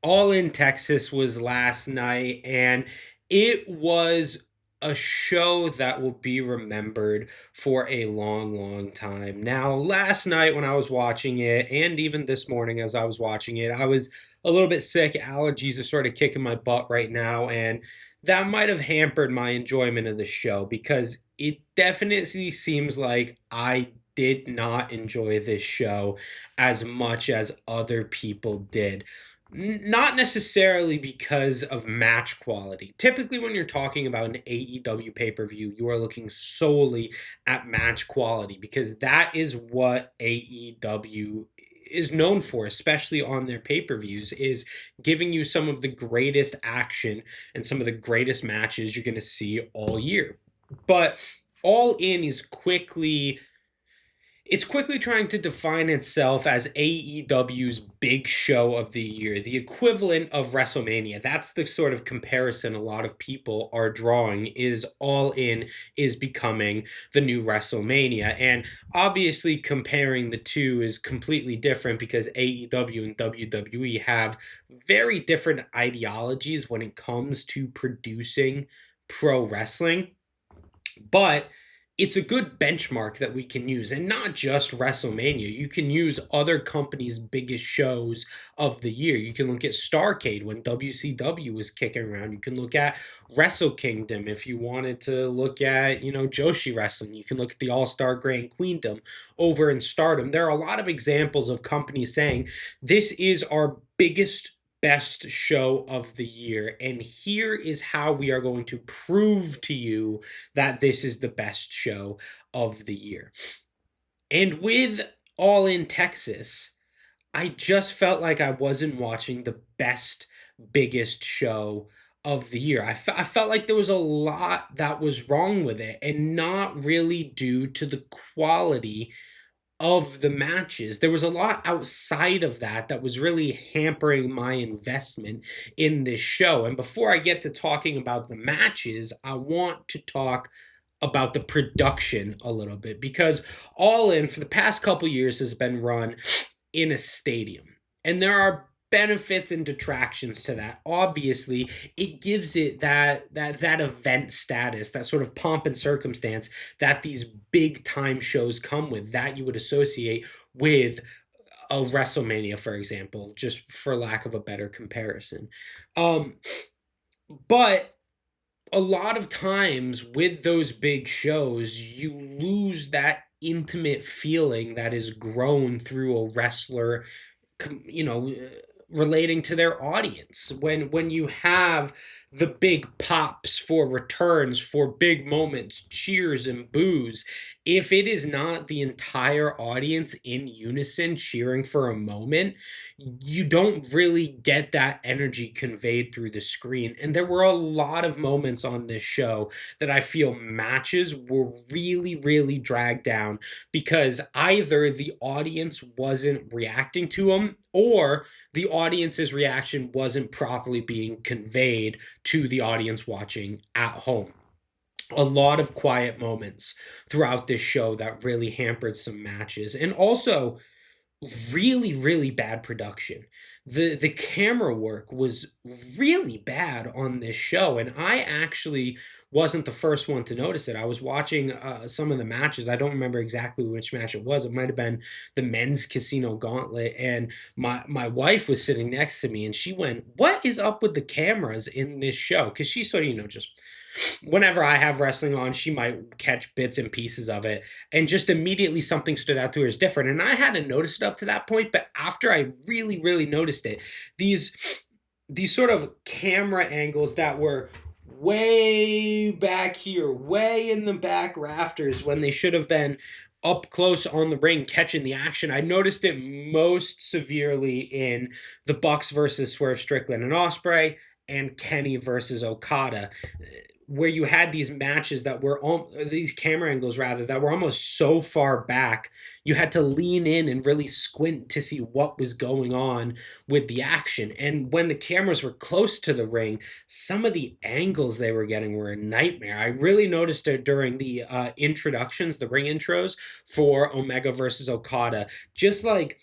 All In Texas was last night, and it was a show that will be remembered for a long, long time. Now, last night when I was watching it, and even this morning as I was watching it, I was a little bit sick. Allergies are sort of kicking my butt right now, and that might have hampered my enjoyment of the show because it definitely seems like I did not enjoy this show as much as other people did. Not necessarily because of match quality. Typically, when you're talking about an AEW pay per view, you are looking solely at match quality because that is what AEW is known for, especially on their pay per views, is giving you some of the greatest action and some of the greatest matches you're going to see all year. But All In is quickly trying to define itself as AEW's big show of the year, the equivalent of WrestleMania. That's the sort of comparison a lot of people are drawing is All In is becoming the new WrestleMania. And obviously comparing the two is completely different because AEW and WWE have very different ideologies when it comes to producing pro wrestling. But it's a good benchmark that we can use, and not just WrestleMania. You can use other companies' biggest shows of the year. You can look at Starrcade when WCW was kicking around. You can look at Wrestle Kingdom if you wanted to look at, Joshi Wrestling. You can look at the All Star Grand Queendom over in Stardom. There are a lot of examples of companies saying this is our best show of the year, and here is how we are going to prove to you that this is the best show of the year. And with All In Texas, I just felt like I wasn't watching the biggest show of the year. I felt like there was a lot that was wrong with it, and not really due to the quality of the matches. There was a lot outside of that that was really hampering my investment in this show. And before I get to talking about the matches, I want to talk about the production a little bit because All In for the past couple years has been run in a stadium. And there are benefits and detractions to that. Obviously, it gives it that event status, that sort of pomp and circumstance that these big time shows come with that you would associate with a WrestleMania, for example, just for lack of a better comparison. But a lot of times with those big shows, you lose that intimate feeling that is grown through a wrestler, you know, relating to their audience. When you have the big pops for returns, for big moments, cheers and boos, if it is not the entire audience in unison cheering for a moment, you don't really get that energy conveyed through the screen. And there were a lot of moments on this show that I feel matches were really, really dragged down because either the audience wasn't reacting to them or the audience's reaction wasn't properly being conveyed to the audience watching at home. A lot of quiet moments throughout this show that really hampered some matches. And also, really, really bad production. The camera work was really bad on this show, and I actually wasn't the first one to notice it. I was watching some of the matches. I don't remember exactly which match it was. It might have been the men's Casino Gauntlet, and my wife was sitting next to me, and she went, "What is up with the cameras in this show?" Because she sort of, just whenever I have wrestling on, she might catch bits and pieces of it, and just immediately something stood out to her as different. And I hadn't noticed it up to that point, but after I really, really noticed it, these sort of camera angles that were way back here, way in the back rafters when they should have been up close on the ring catching the action. I noticed it most severely in the Bucks versus Swerve Strickland and Ospreay and Kenny versus Okada, where you had these matches that were these camera angles rather that were almost so far back you had to lean in and really squint to see what was going on with the action. And when the cameras were close to the ring, some of the angles they were getting were a nightmare. I really noticed it during the introductions, the ring intros for Omega versus Okada, just like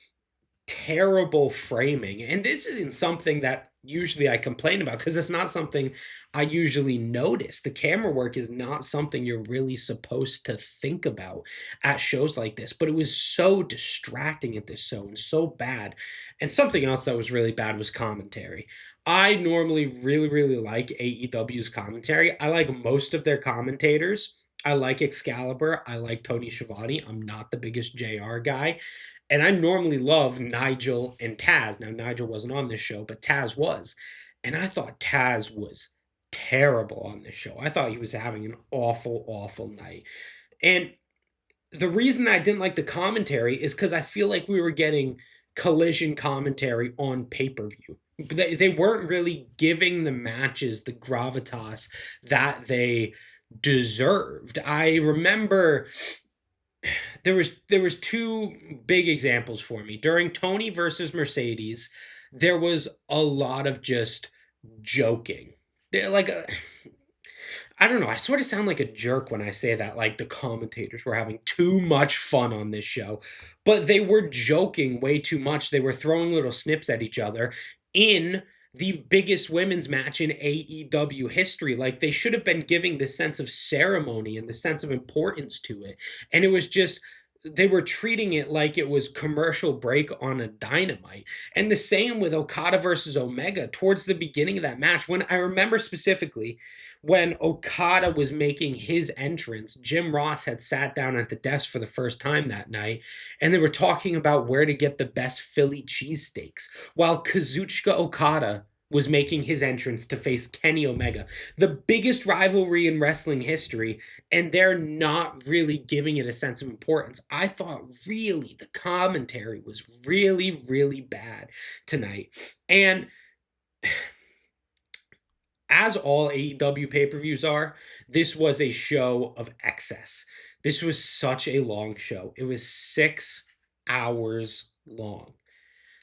terrible framing. And this isn't something that usually I complain about because it's not something I usually notice. The camera work is not something you're really supposed to think about at shows like this, but it was so distracting at this show and so bad. And something else that was really bad was commentary. I normally really, really like AEW's commentary. I like most of their commentators. I like Excalibur. I like Tony Schiavone. I'm not the biggest JR guy. And I normally love Nigel and Taz. Now, Nigel wasn't on this show, but Taz was. And I thought Taz was terrible on this show. I thought he was having an awful, awful night. And the reason I didn't like the commentary is because I feel like we were getting collision commentary on pay per view. They weren't really giving the matches the gravitas that they deserved. I remember there was two big examples for me during Tony versus Mercedes. There was a lot of just joking. Like I don't know. I sort of sound like a jerk when I say that. Like the commentators were having too much fun on this show, but they were joking way too much. They were throwing little snips at each other in the biggest women's match in AEW history. Like they should have been giving this sense of ceremony and the sense of importance to it. And it was just they were treating it like it was commercial break on a dynamite. And the same with Okada versus Omega towards the beginning of that match. When I remember specifically when Okada was making his entrance, Jim Ross had sat down at the desk for the first time that night, and they were talking about where to get the best Philly cheesesteaks, while Kazuchika Okada was making his entrance to face Kenny Omega, the biggest rivalry in wrestling history, and they're not really giving it a sense of importance. I thought really the commentary was really, really bad tonight. And as all AEW pay-per-views are, this was a show of excess. This was such a long show. It was 6 hours long.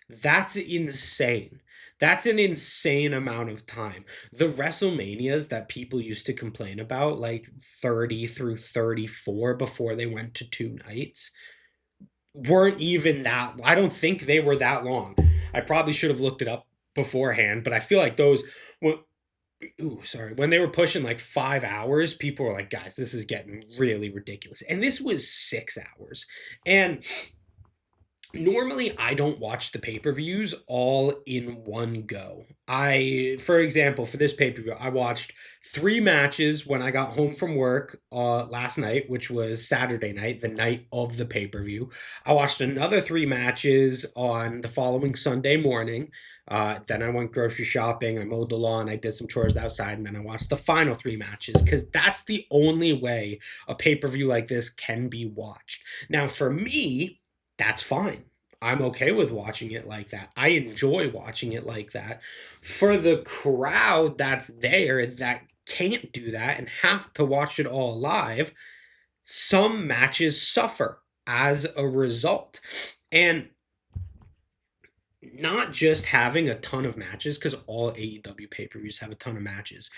That's insane. That's an insane amount of time. The WrestleManias that people used to complain about, like 30 through 34 before they went to 2 nights, weren't even that. I don't think they were that long. I probably should have looked it up beforehand, but I feel like those when they were pushing like 5 hours, people were like, guys, this is getting really ridiculous. And this was 6 hours. And normally I don't watch the pay-per-views all in one go. For example, for this pay-per-view, I watched 3 matches when I got home from work last night, which was Saturday night, the night of the pay-per-view. I watched another 3 matches on the following Sunday morning. Then I went grocery shopping, I mowed the lawn, I did some chores outside, and then I watched the final 3 matches because that's the only way a pay-per-view like this can be watched. Now, for me, that's fine. I'm okay with watching it like that. I enjoy watching it like that. For the crowd that's there that can't do that and have to watch it all live, some matches suffer as a result. And not just having a ton of matches, because all AEW pay per views have a ton of matches,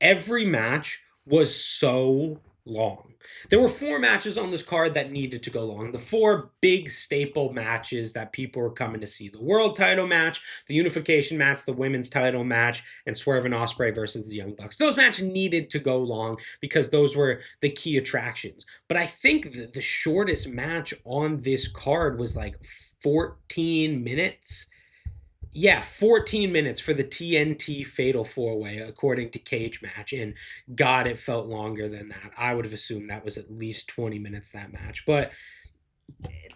every match was so long. There were 4 matches on this card that needed to go long. The 4 big staple matches that people were coming to see: the world title match, the unification match, the women's title match, and Swerve and Ospreay versus the Young Bucks. Those matches needed to go long because those were the key attractions. But I think the shortest match on this card was like 14 minutes. Yeah, 14 minutes for the TNT Fatal 4-Way, according to Cage Match. And God, it felt longer than that. I would have assumed that was at least 20 minutes, that match. But,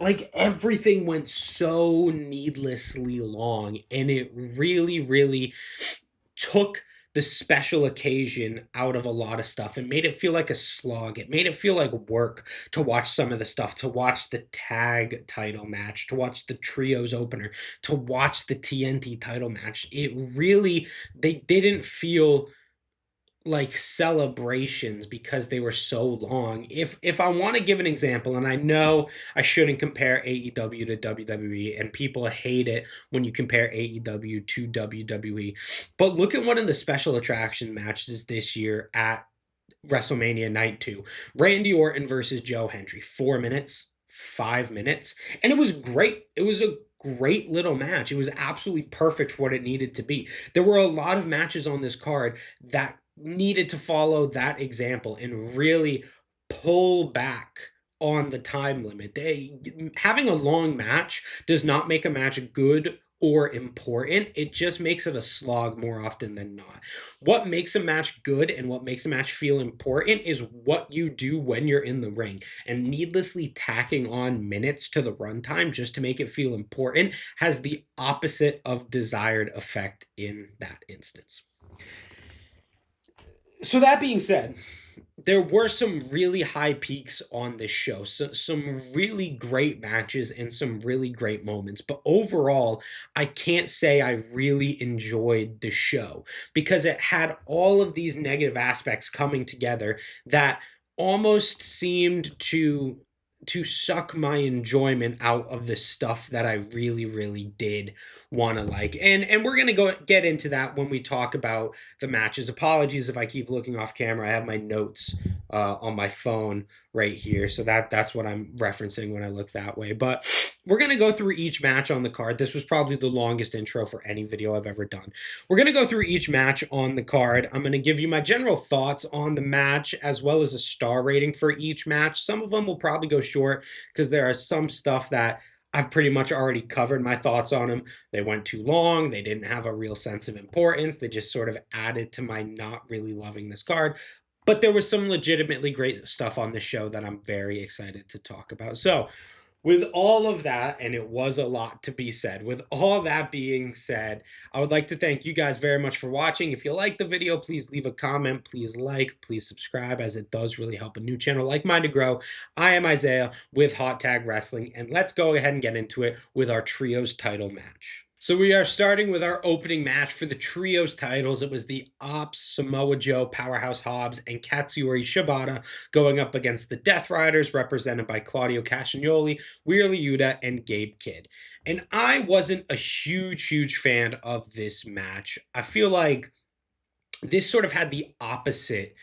like, everything went so needlessly long. And it really, really took the special occasion out of a lot of stuff and made it feel like a slog. It made it feel like work to watch some of the stuff, to watch the tag title match, to watch the trios opener, to watch the TNT title match. They didn't feel like celebrations because they were so long. If I want to give an example, and I know I shouldn't compare AEW to WWE, and people hate it when you compare AEW to WWE, but look at one of the special attraction matches this year at WrestleMania Night 2. Randy Orton versus Joe Hendry. 4 minutes, 5 minutes, and it was great. It was a great little match. It was absolutely perfect for what it needed to be. There were a lot of matches on this card that needed to follow that example and really pull back on the time limit. Having a long match does not make a match good or important. It just makes it a slog more often than not. What makes a match good and what makes a match feel important is what you do when you're in the ring. And needlessly tacking on minutes to the runtime just to make it feel important has the opposite of desired effect in that instance. So that being said, there were some really high peaks on this show, so some really great matches and some really great moments. But overall, I can't say I really enjoyed the show because it had all of these negative aspects coming together that almost seemed to suck my enjoyment out of the stuff that I really did want to like. And we're going to go get into that when we talk about the matches. Apologies if I keep looking off camera. I have my notes on my phone right here, so that's what I'm referencing when I look that way. But we're going to go through each match on the card. This was probably the longest intro for any video I've ever done. We're going to go through each match on the card. I'm going to give you my general thoughts on the match as well as a star rating for each match. Some of them will probably go short because there are some stuff that I've pretty much already covered my thoughts on them. They went too long. They didn't have a real sense of importance. They just sort of added to my not really loving this card. But there was some legitimately great stuff on the show that I'm very excited to talk about. So, with all of that, and it was a lot to be said, with all that being said, I would like to thank you guys very much for watching. If you like the video, please leave a comment, please like, please subscribe, as it does really help a new channel like mine to grow. I am Isaiah with Hot Tag Wrestling, and let's go ahead and get into it with our Trios title match. So we are starting with our opening match for the Trios titles. It was the Ops, Samoa Joe, Powerhouse Hobbs, and Katsuyori Shibata going up against the Death Riders, represented by Claudio Castagnoli, Wheeler Yuta, and Gabe Kidd. And I wasn't a huge fan of this match. I feel like this sort of had the opposite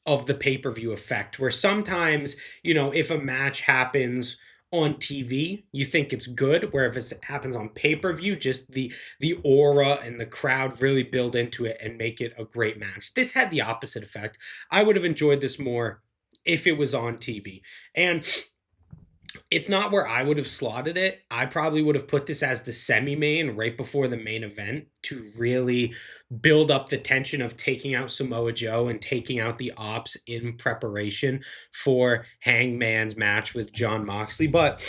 of the pay-per-view effect, where sometimes, if a match happens on TV, you think it's good, where if it happens on pay-per-view, just the aura and the crowd really build into it and make it a great match. This had the opposite effect. I would have enjoyed this more if it was on TV. And it's not where I would have slotted it. I probably would have put this as the semi-main right before the main event to really build up the tension of taking out Samoa Joe and taking out the Ops in preparation for Hangman's match with Jon Moxley. But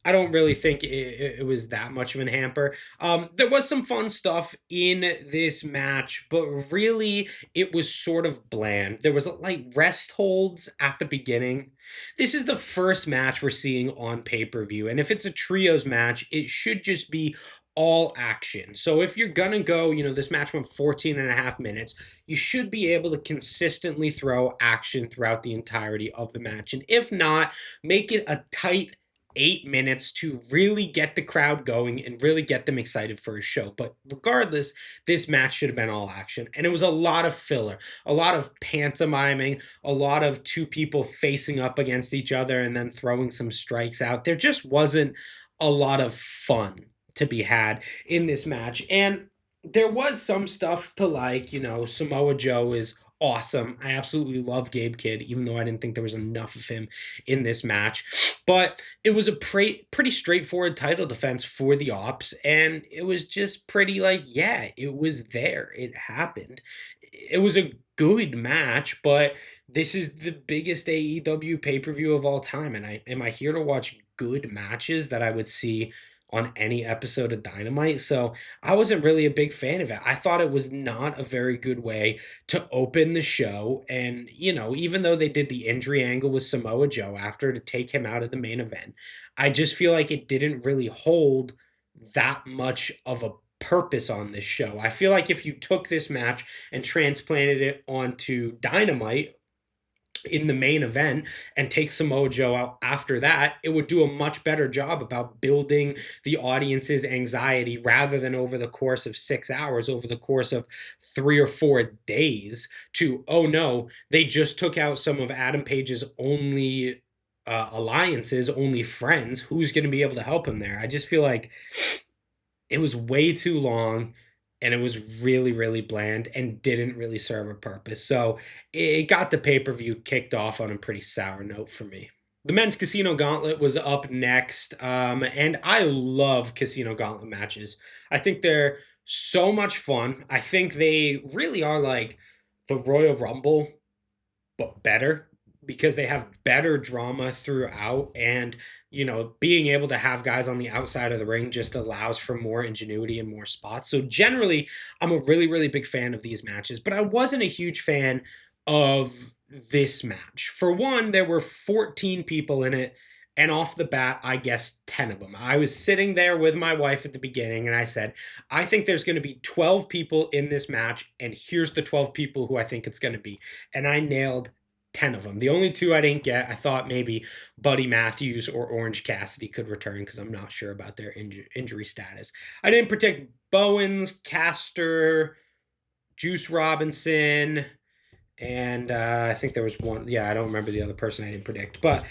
I don't really think it was that much of an hamper. There was some fun stuff in this match, but really it was sort of bland. There was like rest holds at the beginning. This is the first match we're seeing on pay-per-view, and if it's a trios match, it should just be all action. So if you're gonna go, this match went 14 and a half minutes, you should be able to consistently throw action throughout the entirety of the match. And if not, make it a tight 8 minutes to really get the crowd going and really get them excited for a show. But regardless, this match should have been all action. And it was a lot of filler, a lot of pantomiming, a lot of two people facing up against each other and then throwing some strikes out. There just wasn't a lot of fun to be had in this match. And there was some stuff to like, Samoa Joe is awesome. I absolutely love Gabe Kidd, even though I didn't think there was enough of him in this match. But it was a pretty straightforward title defense for the Ops, and it was just pretty it was there. It happened. It was a good match, but this is the biggest AEW pay-per-view of all time, and am I here to watch good matches that I would see on any episode of Dynamite? So I wasn't really a big fan of it. I thought it was not a very good way to open the show. And, even though they did the injury angle with Samoa Joe after to take him out of the main event, I just feel like it didn't really hold that much of a purpose on this show. I feel like if you took this match and transplanted it onto Dynamite in the main event and take Samoa Joe out after that, it would do a much better job about building the audience's anxiety rather than over the course of 6 hours, over the course of 3 or 4 days to, oh no, they just took out some of Adam Page's only alliances, only friends. Who's going to be able to help him there? I just feel like it was way too long, and it was really, really bland and didn't really serve a purpose. So it got the pay-per-view kicked off on a pretty sour note for me. The men's Casino Gauntlet was up next, and I love Casino Gauntlet matches. I think they're so much fun. I think they really are like the Royal Rumble, but better, because they have better drama throughout, and being able to have guys on the outside of the ring just allows for more ingenuity and more spots. So generally, I'm a really, really big fan of these matches, but I wasn't a huge fan of this match. For one, there were 14 people in it, and off the bat, I guess 10 of them. I was sitting there with my wife at the beginning, and I said, I think there's going to be 12 people in this match, and here's the 12 people who I think it's going to be. And I nailed 10 of them. The only two I didn't get, I thought maybe Buddy Matthews or Orange Cassidy could return, because I'm not sure about their injury status. I didn't predict Bowens, Caster, Juice Robinson, and I think there was one. Yeah, I don't remember the other person I didn't predict. But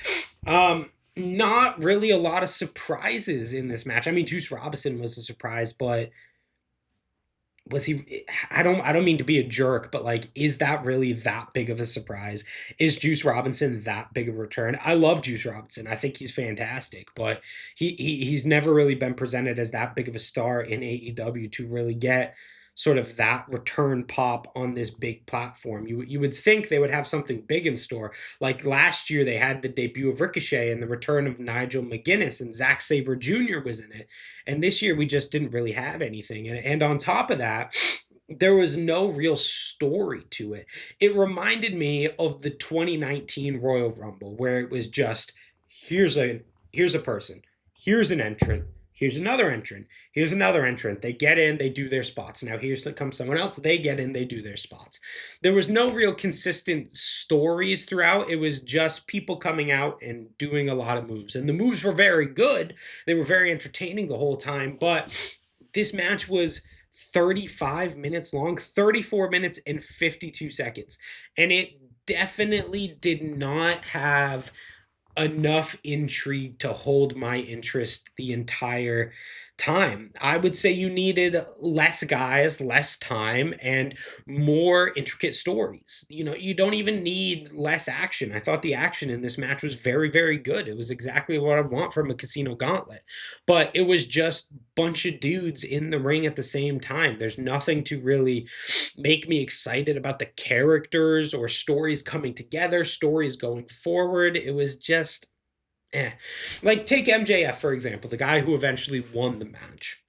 not really a lot of surprises in this match. I mean, Juice Robinson was a surprise, but was he, I don't mean to be a jerk, but like, is that really that big of a surprise? Is Juice Robinson that big of a return? I love Juice Robinson. I think he's fantastic, but he's never really been presented as that big of a star in AEW to really get sort of that return pop on this big platform. You would think they would have something big in store. Like last year, they had the debut of Ricochet and the return of Nigel McGuinness, and Zack Sabre Jr. was in it. And this year, we just didn't really have anything. And on top of that, there was no real story to it. It reminded me of the 2019 Royal Rumble, where it was just, here's a person, here's an entrant, here's another entrant, here's another entrant. They get in, they do their spots. Now comes someone else, they get in, they do their spots. There was no real consistent stories throughout. It was just people coming out and doing a lot of moves. And the moves were very good. They were very entertaining the whole time. But this match was 35 minutes long, 34 minutes and 52 seconds. And it definitely did not have enough intrigue to hold my interest the entire time. I would say you needed less guys, less time, and more intricate stories. You don't even need less action. I thought the action in this match was very, very good. It was exactly what I want from a Casino Gauntlet. But it was just a bunch of dudes in the ring at the same time. There's nothing to really make me excited about the characters or stories coming together, stories going forward. It was just like, take MJF, for example, the guy who eventually won the match.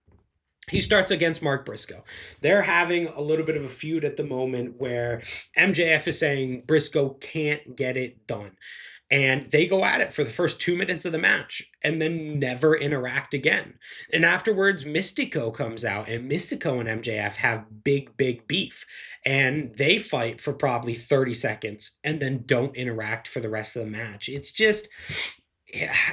He starts against Mark Briscoe. They're having a little bit of a feud at the moment where MJF is saying Briscoe can't get it done. And they go at it for the first 2 minutes of the match and then never interact again. And afterwards, Mystico comes out, and Mystico and MJF have big, big beef. And they fight for probably 30 seconds and then don't interact for the rest of the match.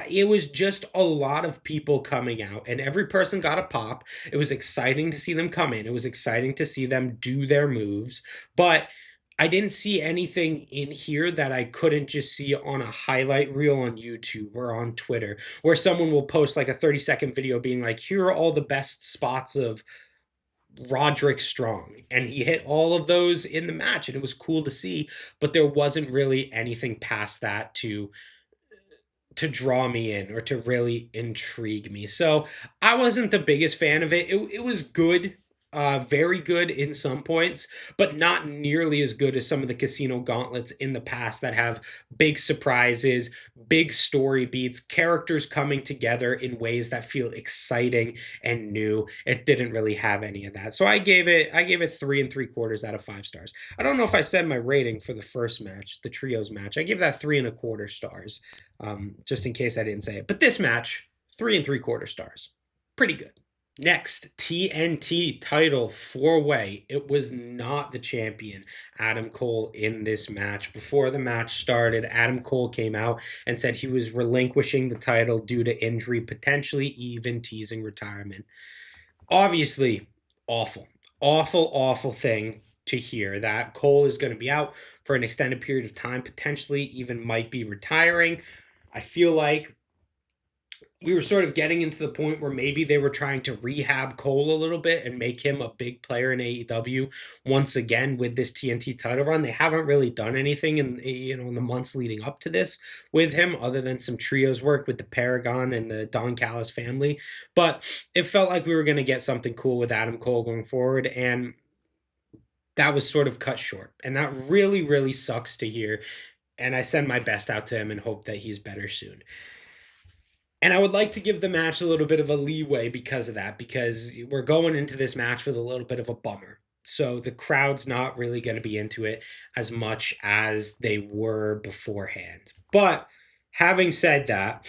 It was just a lot of people coming out, and every person got a pop. It was exciting to see them come in. It was exciting to see them do their moves, but I didn't see anything in here that I couldn't just see on a highlight reel on YouTube or on Twitter, where someone will post like a 30-second video being like, here are all the best spots of Roderick Strong. And he hit all of those in the match, and it was cool to see, but there wasn't really anything past that to draw me in or to really intrigue me. So I wasn't the biggest fan of it. It was good, very good in some points, but not nearly as good as some of the Casino Gauntlets in the past that have big surprises, big story beats, characters coming together in ways that feel exciting and new. It didn't really have any of that. So I gave it 3 3/4 out of 5 stars. I don't know if I said my rating for the first match, the trios match. I gave that 3 1/4 stars. Just in case I didn't say it. But this match, 3 3/4 stars. Pretty good. Next, TNT title 4-way. It was not the champion, Adam Cole, in this match. Before the match started, Adam Cole came out and said he was relinquishing the title due to injury, potentially even teasing retirement. Obviously, awful, awful, awful thing to hear that Cole is going to be out for an extended period of time, potentially even might be retiring. I feel like we were sort of getting into the point where maybe they were trying to rehab Cole a little bit and make him a big player in AEW once again with this TNT title run. They haven't really done anything in the months leading up to this with him, other than some trios work with the Paragon and the Don Callis family. But it felt like we were going to get something cool with Adam Cole going forward, and that was sort of cut short. And that really, really sucks to hear. And I send my best out to him and hope that he's better soon. And I would like to give the match a little bit of a leeway because of that, because we're going into this match with a little bit of a bummer. So the crowd's not really going to be into it as much as they were beforehand. But having said that,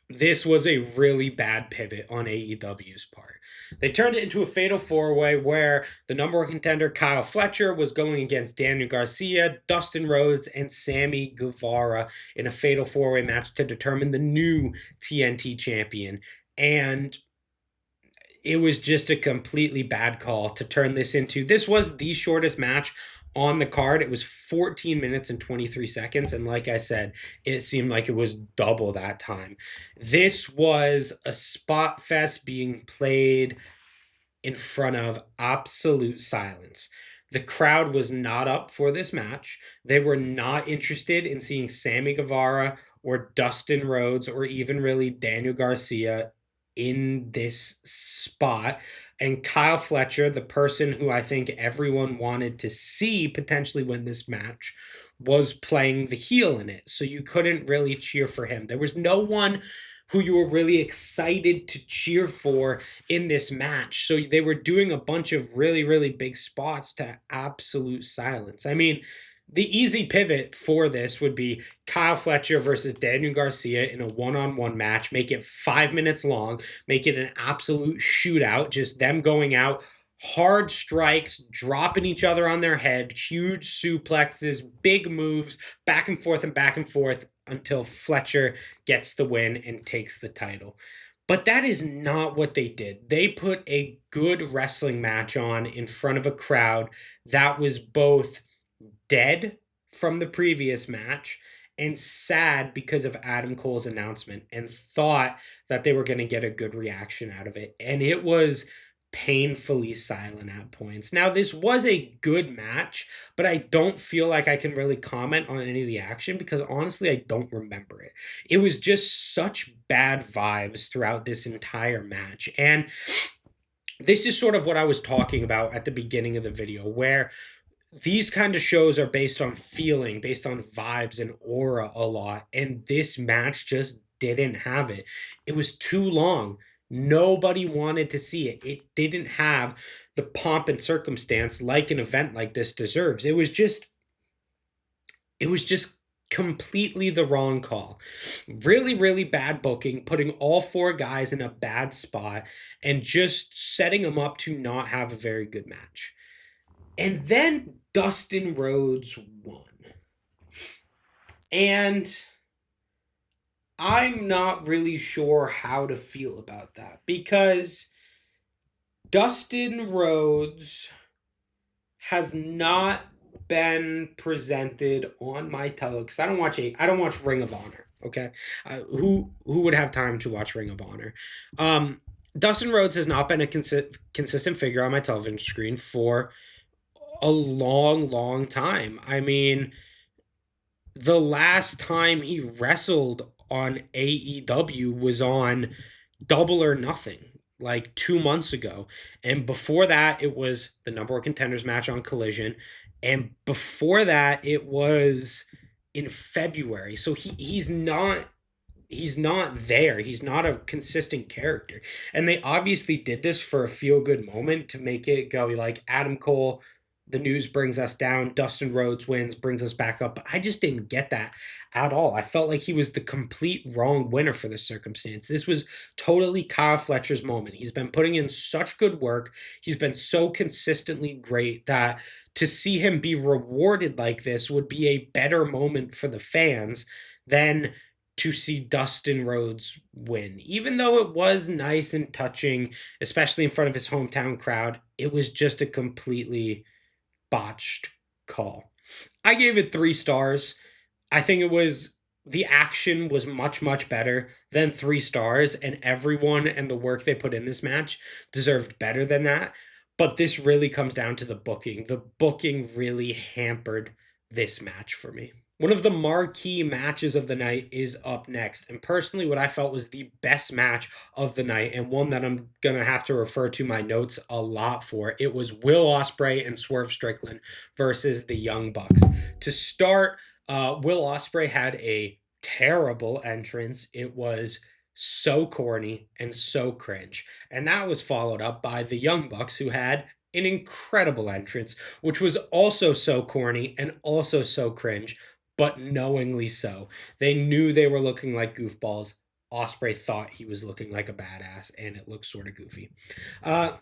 this was a really bad pivot on AEW's part. They turned it into a fatal four-way where the number one contender, Kyle Fletcher, was going against Daniel Garcia, Dustin Rhodes, and Sammy Guevara in a fatal four-way match to determine the new TNT champion. And it was just a completely bad call to turn this into. This was the shortest match on the card. It was 14 minutes and 23 seconds. And like I said, it seemed like it was double that time. This was a spot fest being played in front of absolute silence. The crowd was not up for this match. They were not interested in seeing Sammy Guevara or Dustin Rhodes or even really Daniel Garcia in this spot. And Kyle Fletcher, the person who I think everyone wanted to see potentially win this match, was playing the heel in it. So you couldn't really cheer for him. There was no one who you were really excited to cheer for in this match. So they were doing a bunch of really, really big spots to absolute silence. I mean, the easy pivot for this would be Kyle Fletcher versus Daniel Garcia in a one-on-one match. Make it 5 minutes long. Make it an absolute shootout. Just them going out, hard strikes, dropping each other on their head, huge suplexes, big moves, back and forth until Fletcher gets the win and takes the title. But that is not what they did. They put a good wrestling match on in front of a crowd that was both dead from the previous match and sad because of Adam Cole's announcement, and thought that they were going to get a good reaction out of it. And it was painfully silent at points. Now, this was a good match, but I don't feel like I can really comment on any of the action because honestly, I don't remember it. It was just such bad vibes throughout this entire match. And this is sort of what I was talking about at the beginning of the video, where these kind of shows are based on feeling, based on vibes and aura a lot. And this match just didn't have it. It was too long. Nobody wanted to see it. It didn't have the pomp and circumstance like an event like this deserves. It was just completely the wrong call. Really, really bad booking, putting all four guys in a bad spot and just setting them up to not have a very good match. And then Dustin Rhodes won. And I'm not really sure how to feel about that because Dustin Rhodes has not been presented on my television because I don't watch Ring of Honor. Okay, who would have time to watch Ring of Honor? Dustin Rhodes has not been a consistent figure on my television screen for a long, long time. I mean, the last time he wrestled on AEW was on Double or Nothing, like 2 months ago. And before that, it was the number one contenders match on Collision. And before that, it was in February. So he's not there. He's not a consistent character. And they obviously did this for a feel-good moment to make it go like Adam Cole, the news brings us down, Dustin Rhodes wins, brings us back up. But I just didn't get that at all. I felt like he was the complete wrong winner for this circumstance. This was totally Kyle Fletcher's moment. He's been putting in such good work. He's been so consistently great that to see him be rewarded like this would be a better moment for the fans than to see Dustin Rhodes win. Even though it was nice and touching, especially in front of his hometown crowd, it was just a completely botched call. I gave it 3 stars. I think it was the action was much, much better than 3 stars, and everyone and the work they put in this match deserved better than that. But this really comes down to the booking. The booking really hampered this match for me. One of the marquee matches of the night is up next. And personally, what I felt was the best match of the night, and one that I'm going to have to refer to my notes a lot for. It was Will Ospreay and Swerve Strickland versus the Young Bucks. To start, Will Ospreay had a terrible entrance. It was so corny and so cringe. And that was followed up by the Young Bucks, who had an incredible entrance, which was also so corny and also so cringe, but knowingly so. They knew they were looking like goofballs. Ospreay thought he was looking like a badass, and it looked sort of goofy. Uh,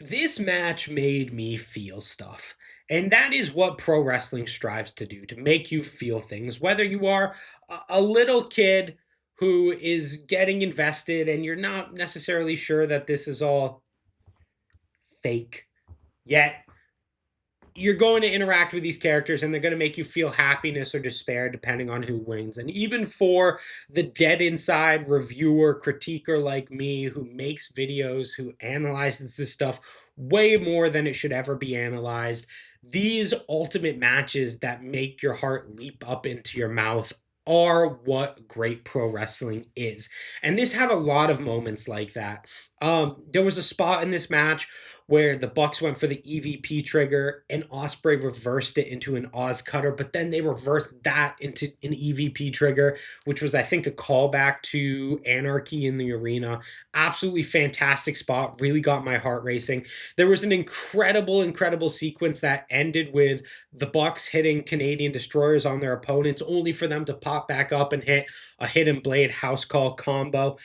this match made me feel stuff. And that is what pro wrestling strives to do, to make you feel things, whether you are a little kid who is getting invested and you're not necessarily sure that this is all fake yet. You're going to interact with these characters and they're going to make you feel happiness or despair depending on who wins. And even for the dead inside reviewer, critiquer like me who makes videos, who analyzes this stuff way more than it should ever be analyzed, these ultimate matches that make your heart leap up into your mouth are what great pro wrestling is. And this had a lot of moments like that. There was a spot in this match where the Bucks went for the EVP trigger and Ospreay reversed it into an Oz cutter, but then they reversed that into an EVP trigger, which was, I think, a callback to Anarchy in the Arena. Absolutely fantastic spot, really got my heart racing. There was an incredible, incredible sequence that ended with the Bucks hitting Canadian Destroyers on their opponents, only for them to pop back up and hit a Hidden Blade house call combo.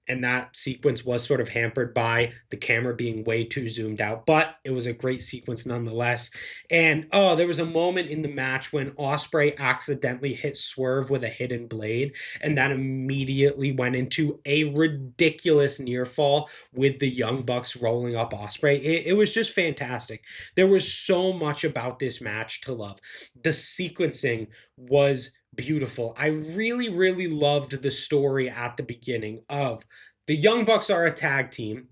And that sequence was sort of hampered by the camera being way too zoomed out, but it was a great sequence nonetheless. And there was a moment in the match when Ospreay accidentally hit Swerve with a Hidden Blade, and that immediately went into a ridiculous near fall with the Young Bucks rolling up Ospreay. It was just fantastic. There was so much about this match to love. The sequencing was beautiful. I really, really loved the story at the beginning of the Young Bucks are a tag team.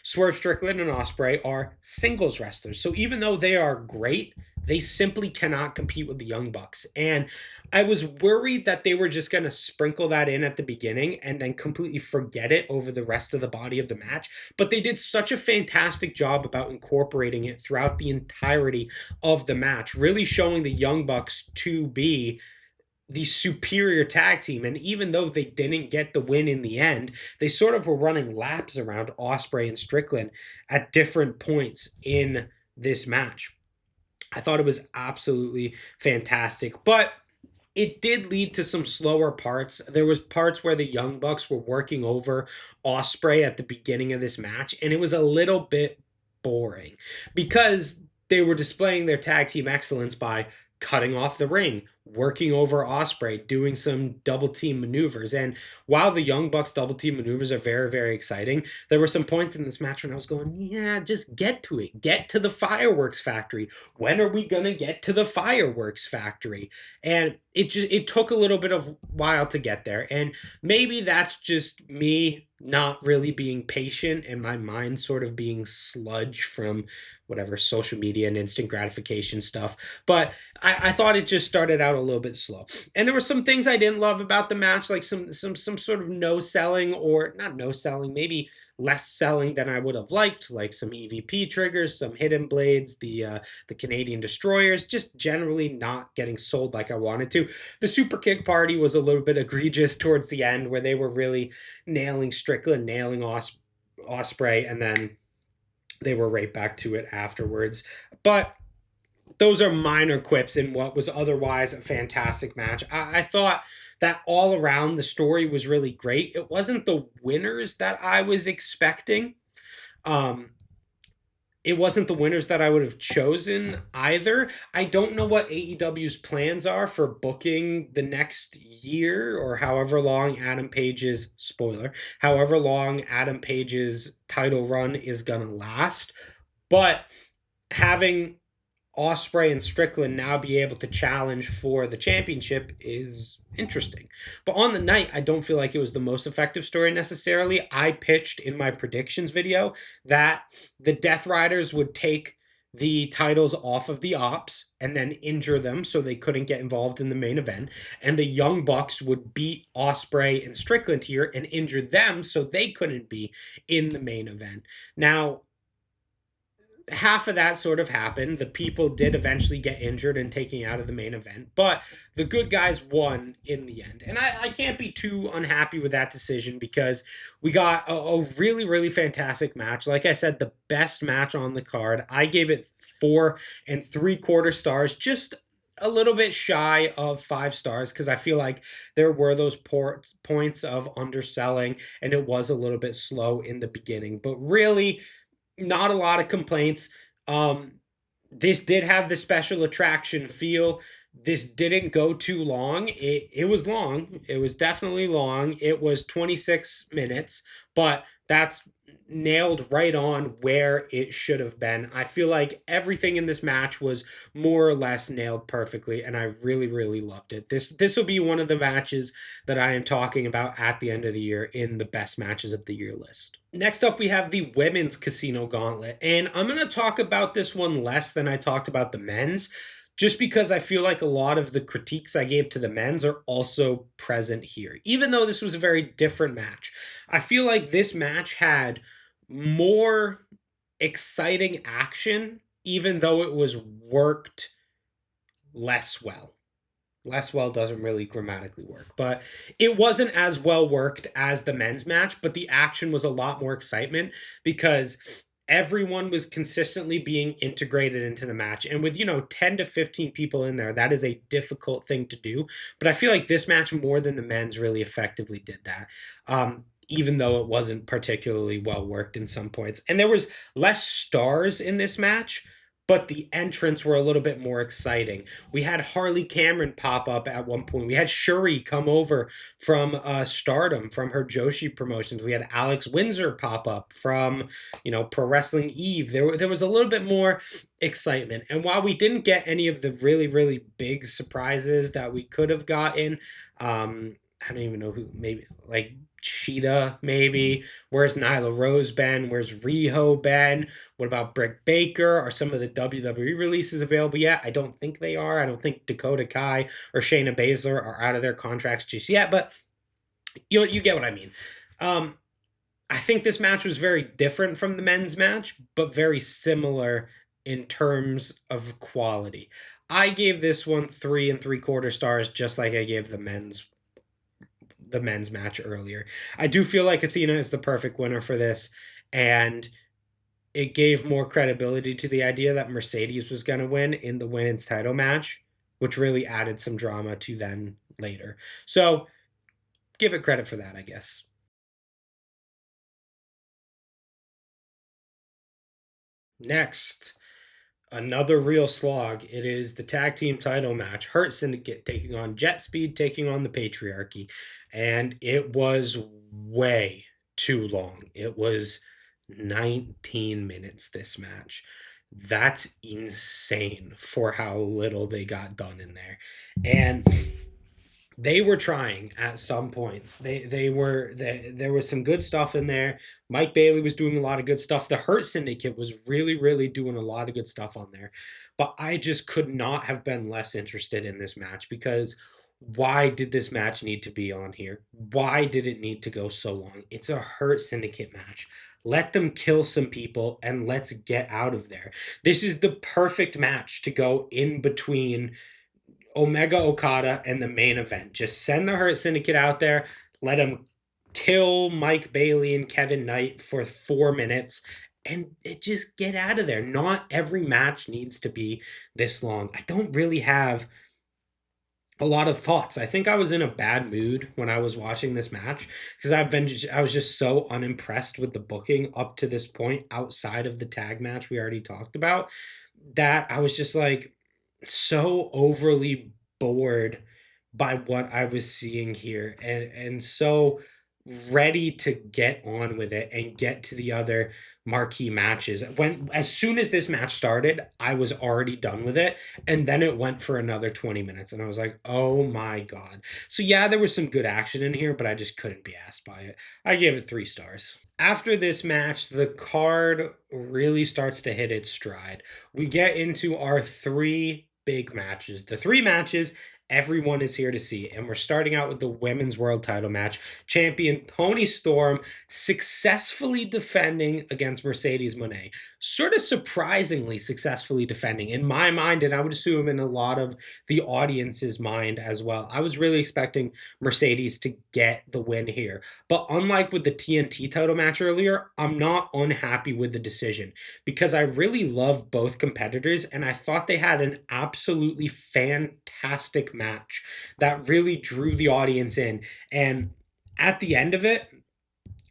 Swerve Strickland and Ospreay are singles wrestlers. So even though they are great, they simply cannot compete with the Young Bucks. And I was worried that they were just going to sprinkle that in at the beginning and then completely forget it over the rest of the body of the match. But they did such a fantastic job about incorporating it throughout the entirety of the match, really showing the Young Bucks to be the superior tag team. And even though they didn't get the win in the end, they sort of were running laps around Ospreay and Strickland at different points in this match. I thought it was absolutely fantastic, but it did lead to some slower parts. There was parts where the Young Bucks were working over Ospreay at the beginning of this match, and it was a little bit boring because they were displaying their tag team excellence by cutting off the ring, working over Ospreay, doing some double team maneuvers. And while the Young Bucks double team maneuvers are very, very exciting, there were some points in this match when I was going, yeah, just get to it. Get to the fireworks factory. When are we going to get to the fireworks factory? And it took a little bit of while to get there. And maybe that's just me not really being patient and my mind sort of being sludge from whatever social media and instant gratification stuff. But I thought it just started out a little bit slow. And there were some things I didn't love about the match, like some sort of no selling, or not no selling, maybe less selling than I would have liked, like some EVP triggers, some Hidden Blades, the Canadian Destroyers, just generally not getting sold like I wanted to. The Super Kick Party was a little bit egregious towards the end, where they were really nailing Strickland, nailing Ospreay, and then they were right back to it afterwards. But those are minor quips in what was otherwise a fantastic match. I thought that all around the story was really great. It wasn't the winners that I was expecting. It wasn't the winners that I would have chosen either. I don't know what AEW's plans are for booking the next year, or however long Adam Page's, spoiler, however long Adam Page's title run is going to last. But having Osprey and Strickland now be able to challenge for the championship is interesting. But on the night, I don't feel like it was the most effective story necessarily. I pitched in my predictions video that the Death Riders would take the titles off of the Ops and then injure them so they couldn't get involved in the main event. And the Young Bucks would beat Osprey and Strickland here and injure them so they couldn't be in the main event. Now, half of that sort of happened. The people did eventually get injured and taken out of the main event, but the good guys won in the end. And I can't be too unhappy with that decision because we got a really, really fantastic match. Like I said, the best match on the card. I gave it 4.75 stars, just a little bit shy of 5 stars because I feel like there were those points of underselling and it was a little bit slow in the beginning. But really, not a lot of complaints. This did have the special attraction feel. This didn't go too long. It was long. It was definitely long. It was 26 minutes, but that's nailed right on where it should have been. I feel like everything in this match was more or less nailed perfectly, and I really, really loved it. This will be one of the matches that I am talking about at the end of the year in the best matches of the year list. Next up, we have the women's Casino Gauntlet, and I'm going to talk about this one less than I talked about the men's, just because I feel like a lot of the critiques I gave to the men's are also present here. Even though this was a very different match, I feel like this match had more exciting action, even though it was worked less well. Less well doesn't really grammatically work, but it wasn't as well worked as the men's match, but the action was a lot more excitement because everyone was consistently being integrated into the match. And with, 10 to 15 people in there, that is a difficult thing to do. But I feel like this match, more than the men's, really effectively did that. Even though it wasn't particularly well worked in some points. And there was less stars in this match, but the entrants were a little bit more exciting. We had Harley Cameron pop up at one point. We had Shuri come over from Stardom, from her Joshi promotions. We had Alex Windsor pop up from, Pro Wrestling Eve. There was a little bit more excitement. And while we didn't get any of the really, really big surprises that we could have gotten, I don't even know who, maybe like Cheetah, maybe. Where's Nyla Rose been? Where's Riho been? What about Britt Baker? Are some of the WWE releases available yet? I don't think they are. I don't think Dakota Kai or Shayna Baszler are out of their contracts just yet, but you get what I mean. I think this match was very different from the men's match, but very similar in terms of quality. I gave this one 3.75 stars, just like I gave the men's match earlier. I do feel like Athena is the perfect winner for this, and it gave more credibility to the idea that Mercedes was going to win in the women's title match, which really added some drama to then later. So give it credit for that, I guess. Next, another real slog. It is the tag team title match. Hurt Syndicate taking on Jet Speed, taking on the Patriarchy. And it was way too long. It was 19 minutes, this match. That's insane for how little they got done in there. And they were trying at some points. There was some good stuff in there. Mike Bailey was doing a lot of good stuff. The Hurt Syndicate was really, really doing a lot of good stuff on there. But I just could not have been less interested in this match because why did this match need to be on here? Why did it need to go so long? It's a Hurt Syndicate match. Let them kill some people and let's get out of there. This is the perfect match to go in between Omega Okada and the main event. Just send the Hurt Syndicate out there, let them kill Mike Bailey and Kevin Knight for 4 minutes, and just get out of there. Not every match needs to be this long. I don't really have a lot of thoughts. I think I was in a bad mood when I was watching this match because I was just so unimpressed with the booking up to this point outside of the tag match we already talked about that I was just like so overly bored by what I was seeing here and so ready to get on with it and get to the other marquee matches. As soon as this match started, I was already done with it, and then it went for another 20 minutes, and I was like, "Oh my god." So yeah, there was some good action in here, but I just couldn't be asked by it. I gave it 3 stars. After this match, the card really starts to hit its stride. We get into our 3 big matches. The 3 matches everyone is here to see, and we're starting out with the women's world title match. Champion Toni Storm successfully defending against Mercedes Mone. Sort of surprisingly successfully defending in my mind, and I would assume in a lot of the audience's mind as well. I was really expecting Mercedes to get the win here. But unlike with the TNT title match earlier, I'm not unhappy with the decision because I really love both competitors and I thought they had an absolutely fantastic match that really drew the audience in. And at the end of it,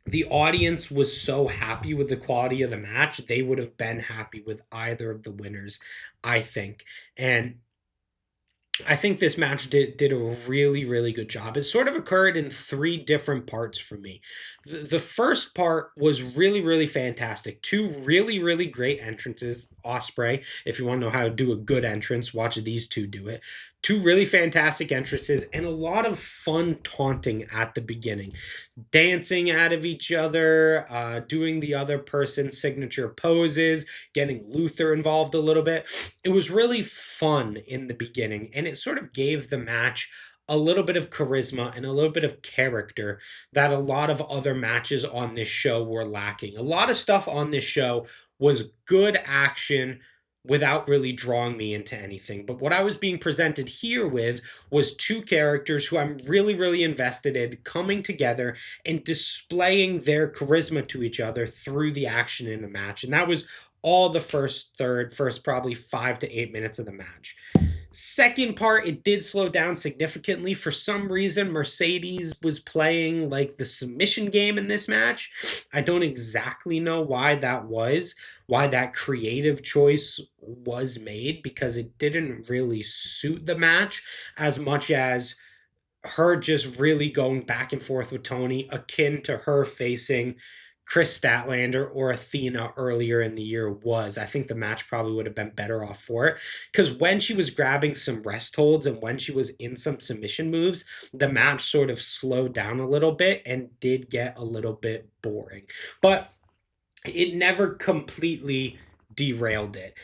the audience was so happy with the quality of the match, they would have been happy with either of the winners, I think. And I think this match did a really, really good job. It sort of occurred in 3 different parts for me. The first part was really, really fantastic. 2 really, really great entrances. Osprey, if you want to know how to do a good entrance, watch these 2 do it. 2 really fantastic entrances and a lot of fun taunting at the beginning, dancing out of each other, doing the other person's signature poses, getting Luther involved a little bit. It was really fun in the beginning, and it sort of gave the match a little bit of charisma and a little bit of character that a lot of other matches on this show were lacking. A lot of stuff on this show was good action without really drawing me into anything. But what I was being presented here with was 2 characters who I'm really, really invested in coming together and displaying their charisma to each other through the action in the match. And that was all the first probably 5 to 8 minutes of the match. Second part, it did slow down significantly. For some reason, Mercedes was playing like the submission game in this match. I don't exactly know why that was, why that creative choice was made, because it didn't really suit the match as much as her just really going back and forth with Toni, akin to her facing Chris Statlander or Athena earlier in the year was. I think the match probably would have been better off for it because when she was grabbing some rest holds and when she was in some submission moves, the match sort of slowed down a little bit and did get a little bit boring. But it never completely derailed it.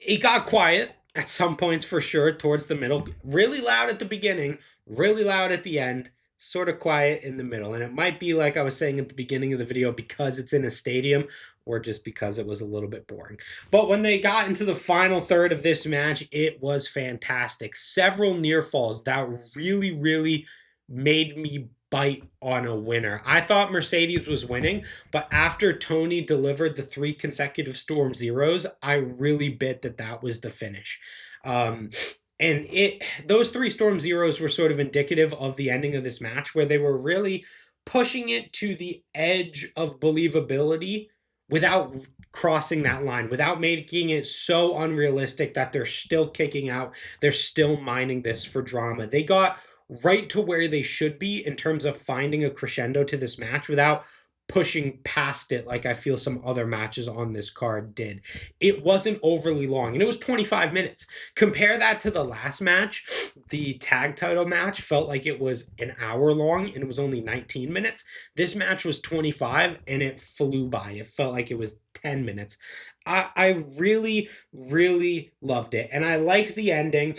It got quiet at some points for sure towards the middle, really loud at the beginning, really loud at the end, sort of quiet in the middle. And it might be like I was saying at the beginning of the video because it's in a stadium or just because it was a little bit boring. But when they got into the final third of this match, it was fantastic. Several near falls that really, really made me bite on a winner. I thought Mercedes was winning, but after Toni delivered the 3 consecutive Storm Zeros, I really bit that that was the finish. And those 3 Storm Zeros were sort of indicative of the ending of this match where they were really pushing it to the edge of believability without crossing that line, without making it so unrealistic that they're still kicking out, they're still mining this for drama. They got right to where they should be in terms of finding a crescendo to this match without pushing past it like I feel some other matches on this card did. It wasn't overly long, and it was 25 minutes. Compare that to the last match. The tag title match felt like it was an hour long, and it was only 19 minutes. This match was 25, and it flew by. It felt like it was 10 minutes. I really, really loved it, and I liked the ending.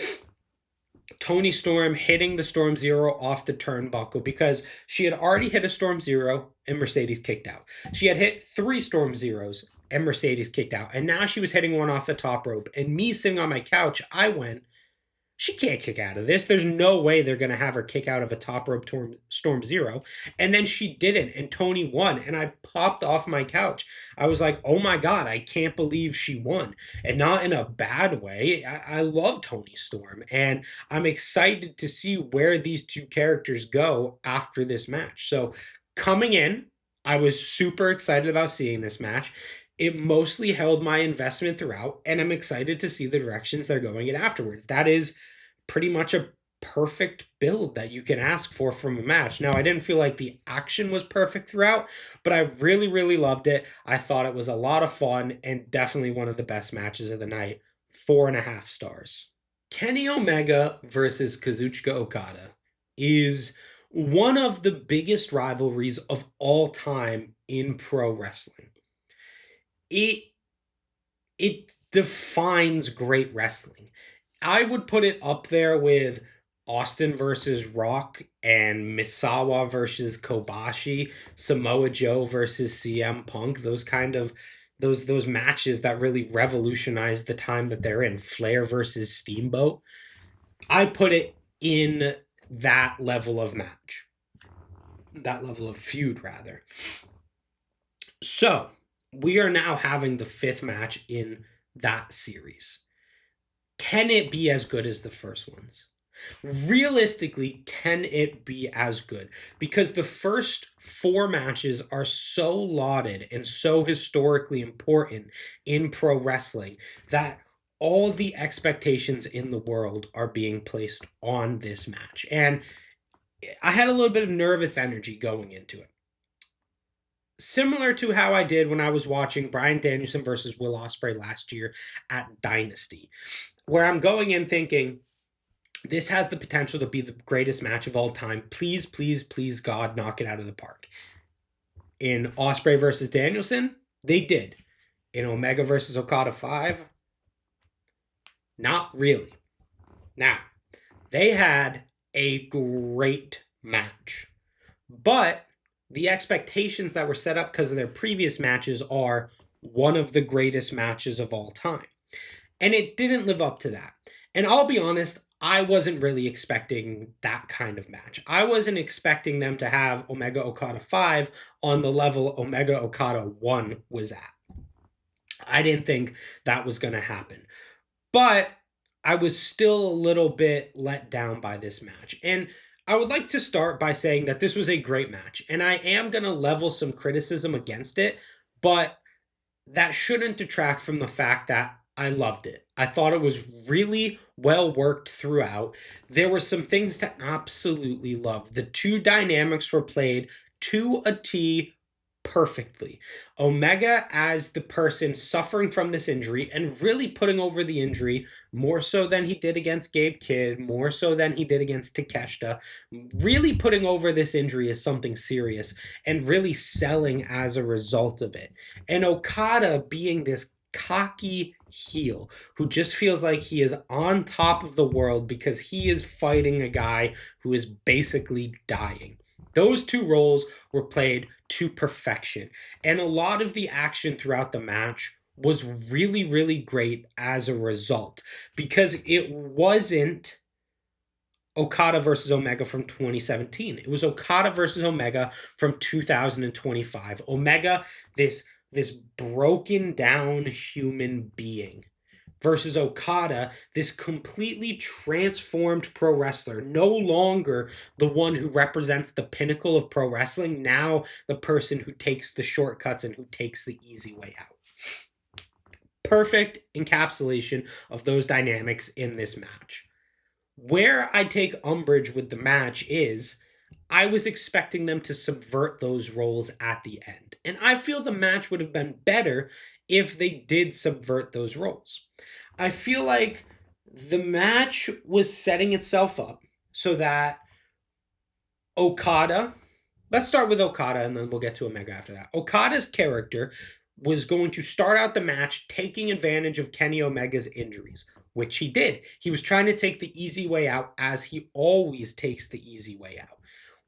Toni Storm hitting the Storm Zero off the turnbuckle because she had already hit a Storm Zero and Mercedes kicked out. She had hit 3 Storm Zeros and Mercedes kicked out. And now she was hitting one off the top rope. And me sitting on my couch, I went, she can't kick out of this. There's no way they're going to have her kick out of a top rope Storm Zero. And then she didn't, and Toni won. And I popped off my couch. I was like, oh my God, I can't believe she won. And not in a bad way. I love Toni Storm. And I'm excited to see where these 2 characters go after this match. So coming in, I was super excited about seeing this match. It mostly held my investment throughout, and I'm excited to see the directions they're going in afterwards. That is pretty much a perfect build that you can ask for from a match. Now, I didn't feel like the action was perfect throughout, but I really, really loved it. I thought it was a lot of fun and definitely one of the best matches of the night. 4.5 stars. Kenny Omega versus Kazuchika Okada is one of the biggest rivalries of all time in pro wrestling. It defines great wrestling. I would put it up there with Austin versus Rock and Misawa versus Kobashi, Samoa Joe versus CM Punk, those kind of those matches that really revolutionized the time that they're in. Flair versus Steamboat. I put it in that level of match. That level of feud, rather. So, we are now having the 5th match in that series. Can it be as good as the first ones? Realistically, can it be as good? Because the first 4 matches are so lauded and so historically important in pro wrestling that all the expectations in the world are being placed on this match. And I had a little bit of nervous energy going into it. Similar to how I did when I was watching Bryan Danielson versus Will Ospreay last year at Dynasty, where I'm going in thinking, this has the potential to be the greatest match of all time. Please, please, please, God, knock it out of the park. In Ospreay versus Danielson, they did. In Omega versus Okada 5, not really. Now, they had a great match, but the expectations that were set up because of their previous matches are one of the greatest matches of all time. And it didn't live up to that. And I'll be honest, I wasn't really expecting that kind of match. I wasn't expecting them to have Omega Okada 5 on the level Omega Okada 1 was at. I didn't think that was going to happen. But I was still a little bit let down by this match. And I would like to start by saying that this was a great match. And I am going to level some criticism against it, but that shouldn't detract from the fact that I loved it. I thought it was really well worked throughout. There were some things to absolutely love. The 2 dynamics were played to a T perfectly. Omega as the person suffering from this injury and really putting over the injury more so than he did against Gabe Kidd, more so than he did against Takeshita, really putting over this injury as something serious and really selling as a result of it. And Okada being this cocky heel who just feels like he is on top of the world because he is fighting a guy who is basically dying. Those 2 roles were played to perfection. And a lot of the action throughout the match was really, really great as a result because it wasn't Okada versus Omega from 2017. It was Okada versus Omega from 2025. Omega, this broken down human being, versus Okada, this completely transformed pro wrestler, no longer the one who represents the pinnacle of pro wrestling, now the person who takes the shortcuts and who takes the easy way out. Perfect encapsulation of those dynamics in this match. Where I take umbrage with the match is I was expecting them to subvert those roles at the end. And I feel the match would have been better if they did subvert those roles. I feel like the match was setting itself up so that Okada, let's start with Okada and then we'll get to Omega after that. Okada's character was going to start out the match taking advantage of Kenny Omega's injuries, which he did. He was trying to take the easy way out as he always takes the easy way out.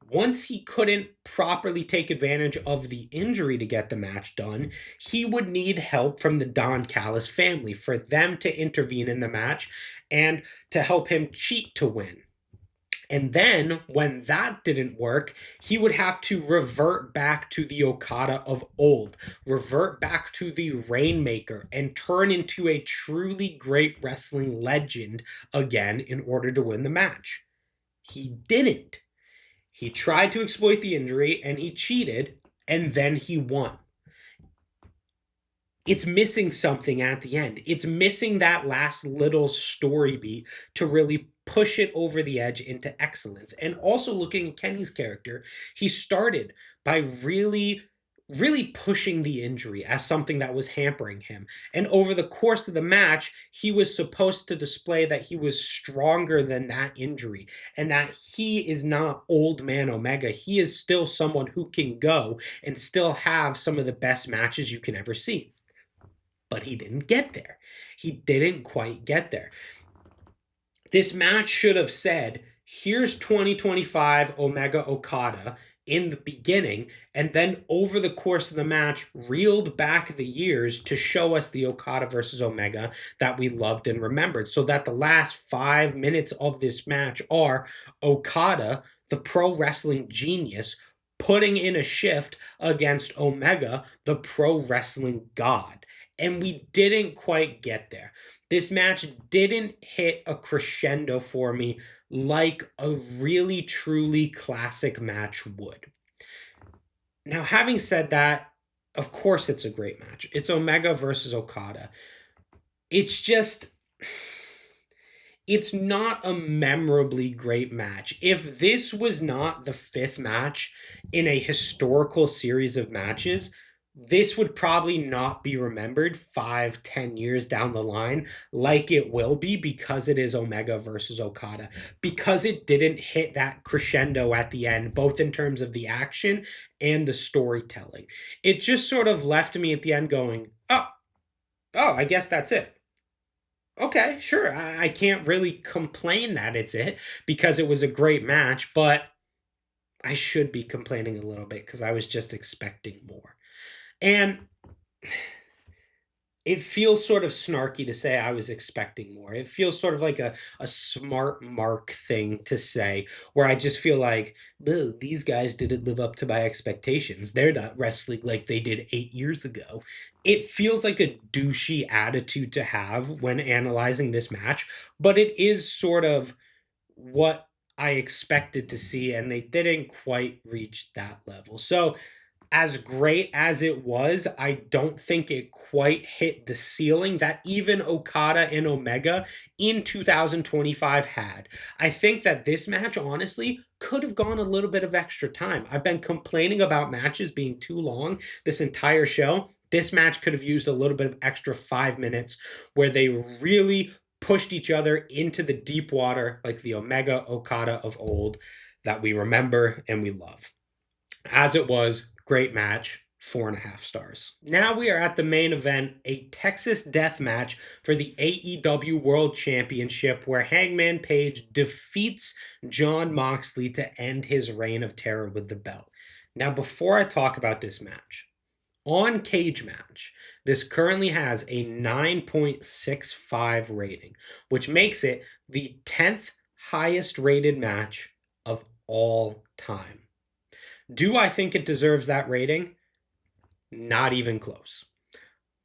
Once he couldn't properly take advantage of the injury to get the match done, he would need help from the Don Callis family for them to intervene in the match and to help him cheat to win. And then, when that didn't work, he would have to revert back to the Okada of old, revert back to the Rainmaker, and turn into a truly great wrestling legend again in order to win the match. He didn't. He tried to exploit the injury, and he cheated, and then he won. it's missing something at the end. It's missing that last little story beat to really push it over the edge into excellence. And also looking at Kenny's character, he started by really pushing the injury as something that was hampering him. And over the course of the match, he was supposed to display that he was stronger than that injury and that he is not old man Omega. He is still someone who can go and still have some of the best matches you can ever see. But he didn't get there. He didn't quite get there. This match should have said, here's 2025 Omega Okada in the beginning, and then over the course of the match, reeled back the years to show us the Okada versus Omega that we loved and remembered. So that the last 5 minutes of this match are Okada, the pro wrestling genius, putting in a shift against Omega, the pro wrestling god. And we didn't quite get there. This match didn't hit a crescendo for me like a really truly classic match would. Now, having said that, of course it's a great match. It's Omega versus Okada. It's just, it's not a memorably great match. If this was not the 5th match in a historical series of matches, this would probably not be remembered 5-10 years down the line like it will be, because it is Omega versus Okada, because it didn't hit that crescendo at the end, both in terms of the action and the storytelling. It just sort of left me at the end going, oh, I guess that's it. Okay, sure. I can't really complain that it's it, because it was a great match, but I should be complaining a little bit because I was just expecting more. And it feels sort of snarky to say I was expecting more. It feels sort of like a smart mark thing to say, where I just feel like, these guys didn't live up to my expectations. They're not wrestling like they did 8 years ago. It feels like a douchey attitude to have when analyzing this match, but it is sort of what I expected to see, and they didn't quite reach that level. So, as great as it was, I don't think it quite hit the ceiling that even Okada and Omega in 2025 had. I think that this match, honestly, could have gone a little bit of extra time. I've been complaining about matches being too long this entire show. This match could have used a little bit of extra 5 minutes where they really pushed each other into the deep water like the Omega Okada of old that we remember and we love. As it was, great match, 4.5 stars. Now we are at the main event, a Texas death match for the AEW World Championship, where Hangman Page defeats Jon Moxley to end his reign of terror with the belt. Now, before I talk about this match, on Cage Match, this currently has a 9.65 rating, which makes it the 10th highest rated match of all time. Do I think it deserves that rating? Not even close.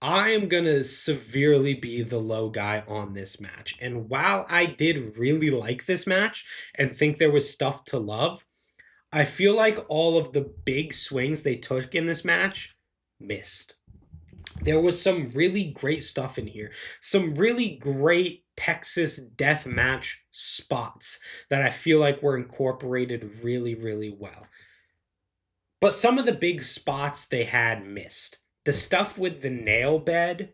I am going to severely be the low guy on this match. And while I did really like this match and think there was stuff to love, I feel like all of the big swings they took in this match missed. There was some really great stuff in here. Some really great Texas death match spots that I feel like were incorporated really, really well. But some of the big spots they had missed. The stuff with the nail bed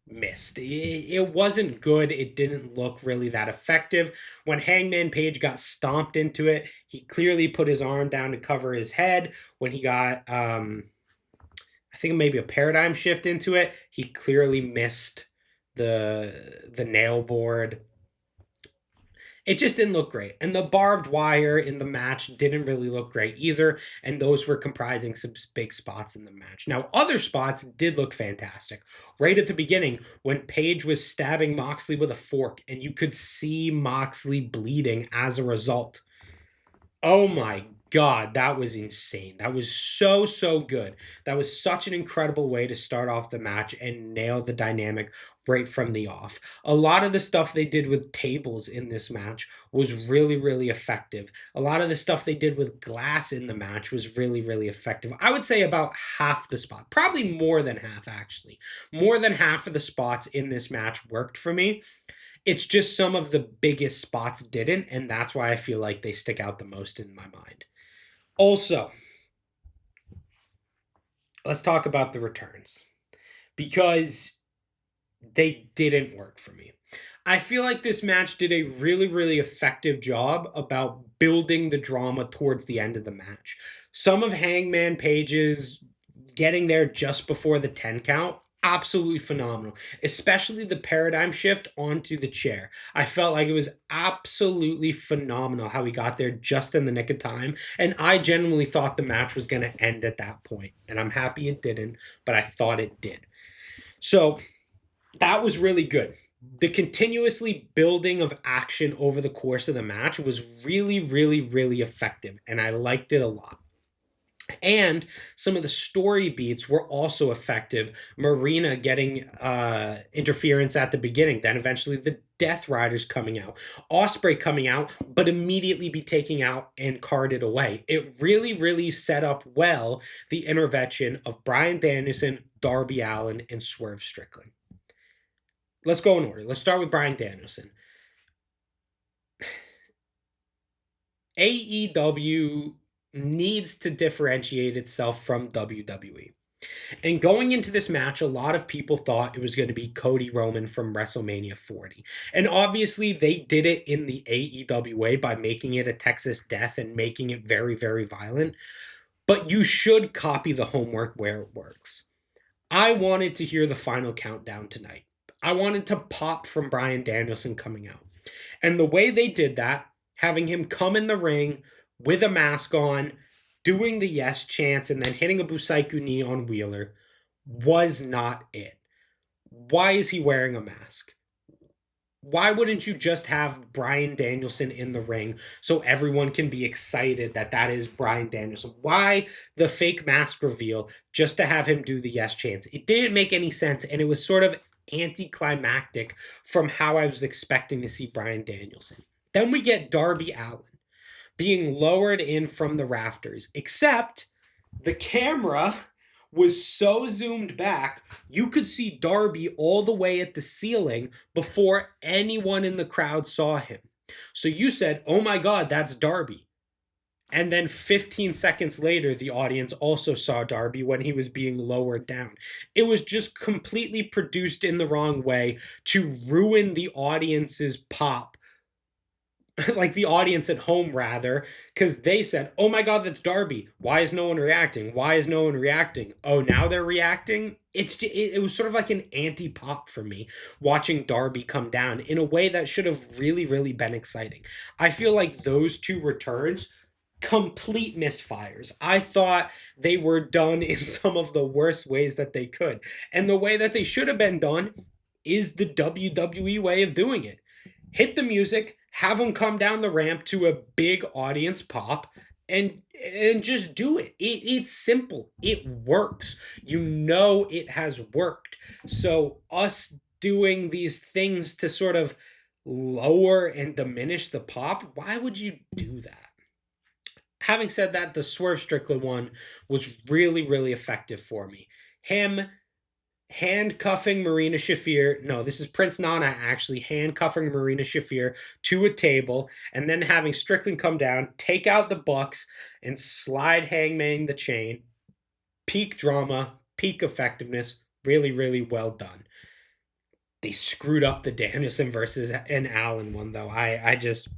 missed. It wasn't good. It didn't look really that effective. When Hangman Page got stomped into it, he clearly put his arm down to cover his head. When he got, I think maybe a paradigm shift into it, he clearly missed the nail board. It just didn't look great. And the barbed wire in the match didn't really look great either. And those were comprising some big spots in the match. Now, other spots did look fantastic. Right at the beginning, when Page was stabbing Moxley with a fork, and you could see Moxley bleeding as a result. Oh my God, that was insane. That was so, so good. That was such an incredible way to start off the match and nail the dynamic right from the off. A lot of the stuff they did with tables in this match was really, really effective. A lot of the stuff they did with glass in the match was really, really effective. I would say about half the spot, probably more than half, actually. More than half of the spots in this match worked for me. It's just some of the biggest spots didn't, and that's why I feel like they stick out the most in my mind. Also, let's talk about the returns because they didn't work for me. I feel like this match did a really, really effective job about building the drama towards the end of the match. Some of Hangman Page's getting there just before the 10 count, absolutely phenomenal, especially the paradigm shift onto the chair. I felt like it was absolutely phenomenal how he got there just in the nick of time, and I genuinely thought the match was going to end at that point, and I'm happy it didn't, but I thought it did. So that was really good. The continuously building of action over the course of the match was really, really, really effective, and I liked it a lot. And some of the story beats were also effective. Marina getting interference at the beginning, then eventually the Death Riders coming out, Osprey coming out, but immediately be taken out and carted away. It really, really set up well the intervention of Bryan Danielson, Darby Allin, and Swerve Strickland. Let's go in order. Let's start with Bryan Danielson. AEW needs to differentiate itself from WWE. And going into this match, a lot of people thought it was going to be Cody Roman from WrestleMania 40. And obviously, they did it in the AEW way by making it a Texas death and making it very, very violent. But you should copy the homework where it works. I wanted to hear the final countdown tonight. I wanted to pop from Bryan Danielson coming out. And the way they did that, having him come in the ring with a mask on, doing the yes chants, and then hitting a Busaiku knee on Wheeler was not it. Why is he wearing a mask? Why wouldn't you just have Bryan Danielson in the ring so everyone can be excited that that is Bryan Danielson? Why the fake mask reveal just to have him do the yes chants? It didn't make any sense, and it was sort of anticlimactic from how I was expecting to see Bryan Danielson. Then we get Darby Allin being lowered in from the rafters, except the camera was so zoomed back, you could see Darby all the way at the ceiling before anyone in the crowd saw him. So you said, oh my God, that's Darby. And then 15 seconds later, the audience also saw Darby when he was being lowered down. It was just completely produced in the wrong way to ruin the audience's pop. Like the audience at home, rather, because they said, oh my God, that's Darby. Why is no one reacting? Why is no one reacting? Oh, now they're reacting? It was sort of like an anti-pop for me, watching Darby come down in a way that should have really, really been exciting. I feel like those two returns, complete misfires. I thought they were done in some of the worst ways that they could. And the way that they should have been done is the WWE way of doing it. Hit the music, have them come down the ramp to a big audience pop, and just do it. It's simple. It works. You know it has worked. So us doing these things to sort of lower and diminish the pop, why would you do that? Having said that, the Swerve Strickland one was really, really effective for me. Him handcuffing Marina Shafir. No, this is Prince Nana actually handcuffing Marina Shafir to a table and then having Strickland come down, take out the Bucks, and slide Hangman the chain. Peak drama, peak effectiveness. Really, really well done. They screwed up the Danielson versus an Allen one, though. I just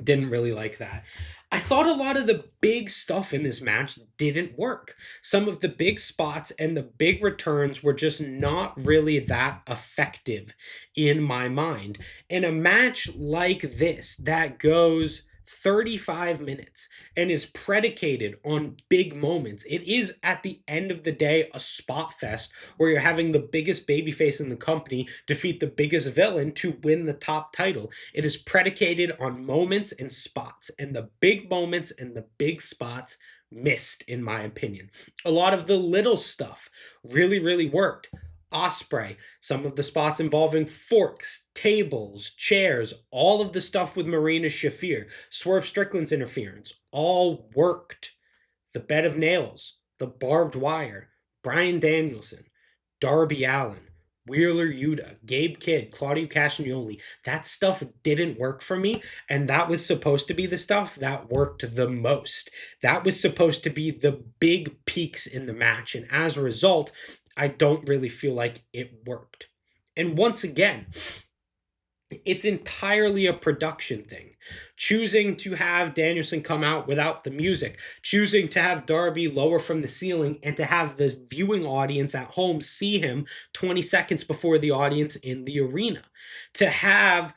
didn't really like that. I thought a lot of the big stuff in this match didn't work. Some of the big spots and the big returns were just not really that effective in my mind. In a match like this that goes 35 minutes and is predicated on big moments. It is, at the end of the day, a spot fest where you're having the biggest babyface in the company defeat the biggest villain to win the top title. It is predicated on moments and spots, and the big moments and the big spots missed, in my opinion. A lot of the little stuff really worked. Osprey, some of the spots involving forks, tables, chairs, all of the stuff with Marina Shafir, Swerve Strickland's interference, all worked. The bed of nails, the barbed wire, Bryan Danielson, Darby Allin, Wheeler Yuta, Gabe Kidd, Claudio Castagnoli. That stuff didn't work for me, and that was supposed to be the stuff that worked the most. That was supposed to be the big peaks in the match, and as a result, I don't really feel like it worked. And once again, it's entirely a production thing. Choosing to have Danielson come out without the music, choosing to have Darby lower from the ceiling, and to have the viewing audience at home see him 20 seconds before the audience in the arena, to have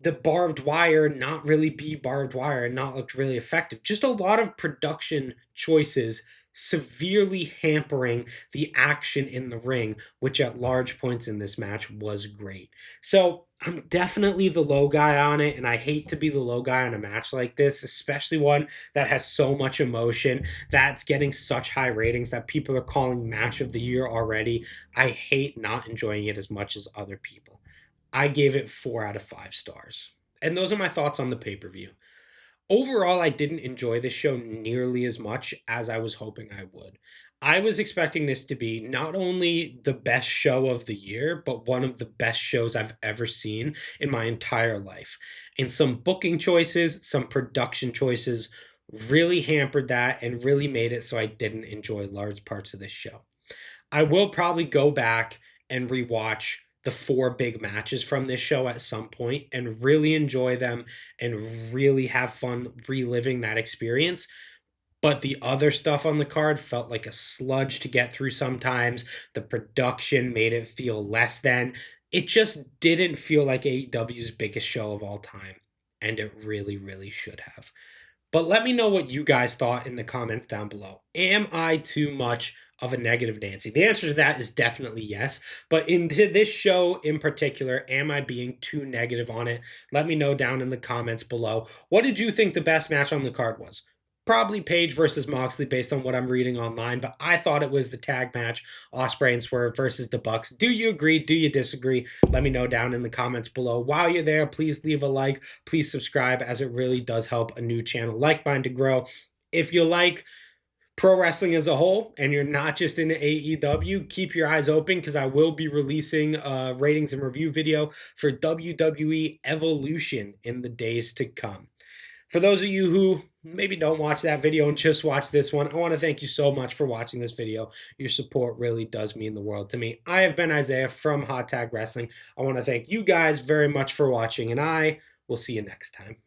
the barbed wire not really be barbed wire and not look really effective. Just a lot of production choices severely hampering the action in the ring, which at large points in this match was great. So I'm definitely the low guy on it, and I hate to be the low guy on a match like this, especially one that has so much emotion, that's getting such high ratings that people are calling match of the year already. I hate not enjoying it as much as other people. I gave it 4 out of 5 stars. And those are my thoughts on the pay-per-view. Overall, I didn't enjoy this show nearly as much as I was hoping I would. I was expecting this to be not only the best show of the year, but one of the best shows I've ever seen in my entire life. And some booking choices, some production choices really hampered that and really made it so I didn't enjoy large parts of this show. I will probably go back and rewatch the 4 big matches from this show at some point and really enjoy them and really have fun reliving that experience. But the other stuff on the card felt like a sludge to get through sometimes. The production made it feel less than. It just didn't feel like AEW's biggest show of all time. And it really should have. But let me know what you guys thought in the comments down below. Am I too much of a negative Nancy? The answer to that is definitely yes. But into this show in particular, am I being too negative on it? Let me know down in the comments below. What did you think the best match on the card was? Probably Page versus Moxley based on what I'm reading online, but I thought it was the tag match, Osprey and Swerve versus the Bucks. Do you agree? Do you disagree? Let me know down in the comments below. While you're there, please leave a like. Please subscribe, as it really does help a new channel like mine to grow. If you like pro wrestling as a whole and you're not just into AEW, keep your eyes open because I will be releasing a ratings and review video for WWE Evolution in the days to come. For those of you who maybe don't watch that video and just watch this one, I want to thank you so much for watching this video. Your support really does mean the world to me. I have been Isaiah from Hot Tag Wrestling. I want to thank you guys very much for watching, and I will see you next time.